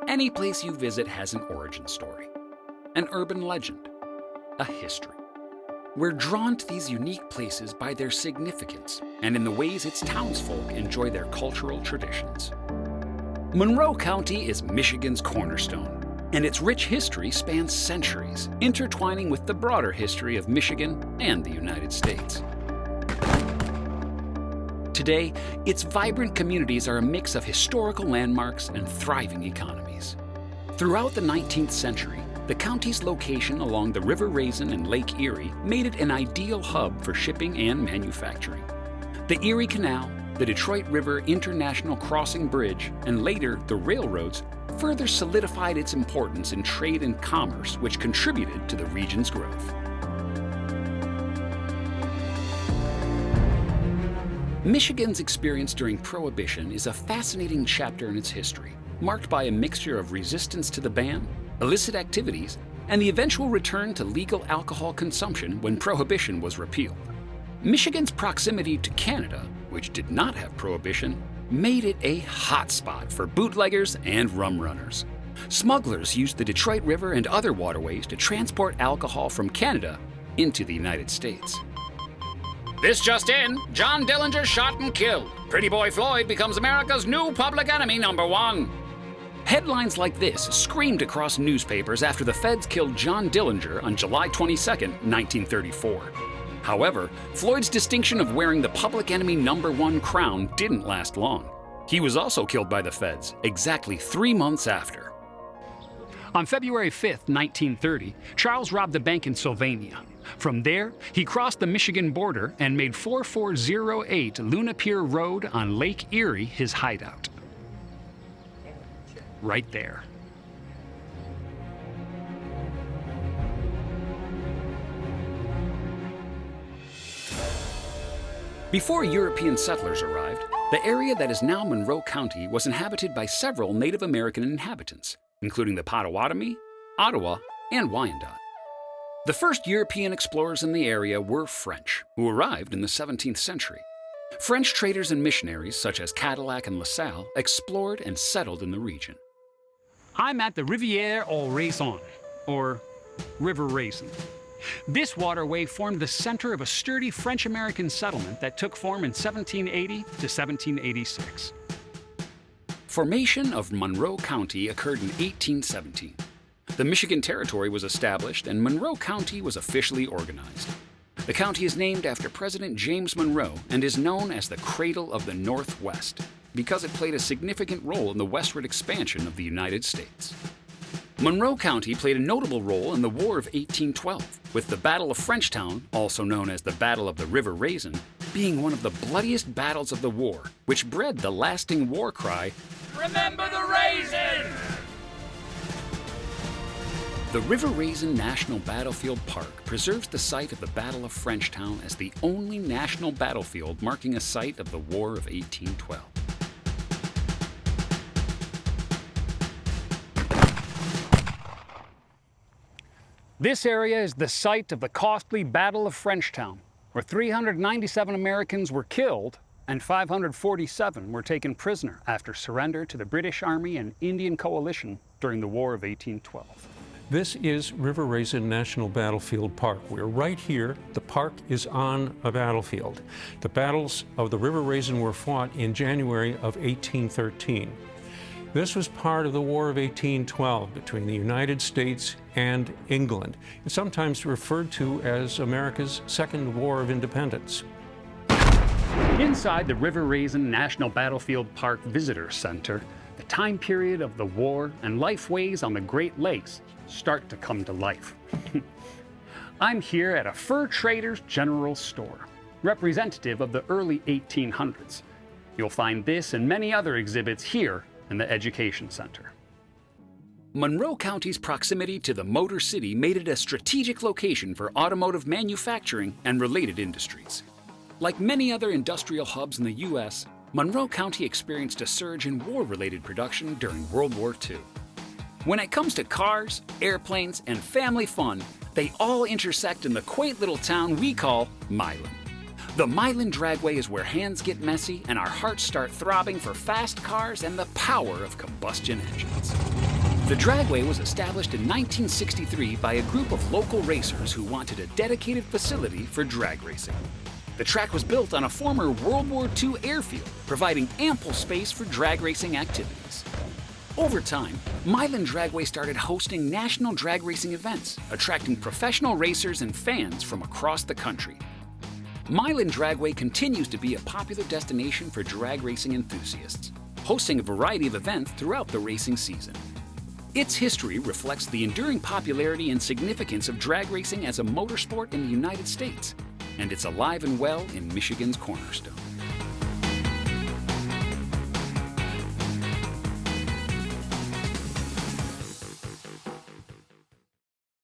Any place you visit has an origin story, an urban legend, a history. We're drawn to these unique places by their significance and in the ways its townsfolk enjoy their cultural traditions. Monroe County is Michigan's cornerstone, and its rich history spans centuries, intertwining with the broader history of Michigan and the United States. Today, its vibrant communities are a mix of historical landmarks and thriving economies. Throughout the 19th century, the county's location along the River Raisin and Lake Erie made it an ideal hub for shipping and manufacturing. The Erie Canal, the Detroit River International Crossing Bridge, and later the railroads further solidified its importance in trade and commerce, which contributed to the region's growth. Michigan's experience during Prohibition is a fascinating chapter in its history, marked by a mixture of resistance to the ban, illicit activities, and the eventual return to legal alcohol consumption when Prohibition was repealed. Michigan's proximity to Canada, which did not have Prohibition, made it a hotspot for bootleggers and rum runners. Smugglers used the Detroit River and other waterways to transport alcohol from Canada into the United States. This just in, John Dillinger shot and killed. Pretty boy Floyd becomes America's new public enemy #1. Headlines like this screamed across newspapers after the feds killed John Dillinger on July 22, 1934. However, Floyd's distinction of wearing the public enemy #1 crown didn't last long. He was also killed by the feds exactly 3 months after. On February 5, 1930, Charles robbed a bank in Sylvania. From there, he crossed the Michigan border and made 4408 Luna Pier Road on Lake Erie his hideout. Right there. Before European settlers arrived, the area that is now Monroe County was inhabited by several Native American inhabitants, including the Potawatomi, Ottawa, and Wyandot. The first European explorers in the area were French, who arrived in the 17th century. French traders and missionaries such as Cadillac and LaSalle explored and settled in the region. I'm at the Rivière aux Raisins, or River Raisin. This waterway formed the center of a sturdy French-American settlement that took form in 1780 to 1786. Formation of Monroe County occurred in 1817. The Michigan Territory was established and Monroe County was officially organized. The county is named after President James Monroe and is known as the Cradle of the Northwest because it played a significant role in the westward expansion of the United States. Monroe County played a notable role in the War of 1812, with the Battle of Frenchtown, also known as the Battle of the River Raisin, being one of the bloodiest battles of the war, which bred the lasting war cry, "Remember the Raisin!" The River Raisin National Battlefield Park preserves the site of the Battle of Frenchtown as the only national battlefield marking a site of the War of 1812. This area is the site of the costly Battle of Frenchtown, where 397 Americans were killed and 547 were taken prisoner after surrender to the British Army and Indian Coalition during the War of 1812. This is River Raisin National Battlefield Park. We're right here. The park is on a battlefield. The battles of the River Raisin were fought in January of 1813. This was part of the War of 1812 between the United States and England. It's sometimes referred to as America's Second War of Independence. Inside the River Raisin National Battlefield Park Visitor Center, the time period of the war and lifeways on the Great Lakes start to come to life. I'm here at a fur trader's general store, representative of the early 1800s. You'll find this and many other exhibits here in the Education Center. Monroe County's proximity to the Motor City made it a strategic location for automotive manufacturing and related industries. Like many other industrial hubs in the U.S., Monroe County experienced a surge in war-related production during World War II. When it comes to cars, airplanes, and family fun, they all intersect in the quaint little town we call Milan. The Milan Dragway is where hands get messy and our hearts start throbbing for fast cars and the power of combustion engines. The Dragway was established in 1963 by a group of local racers who wanted a dedicated facility for drag racing. The track was built on a former World War II airfield, providing ample space for drag racing activities. Over time, Milan Dragway started hosting national drag racing events, attracting professional racers and fans from across the country. Milan Dragway continues to be a popular destination for drag racing enthusiasts, hosting a variety of events throughout the racing season. Its history reflects the enduring popularity and significance of drag racing as a motorsport in the United States, and it's alive and well in Michigan's cornerstone.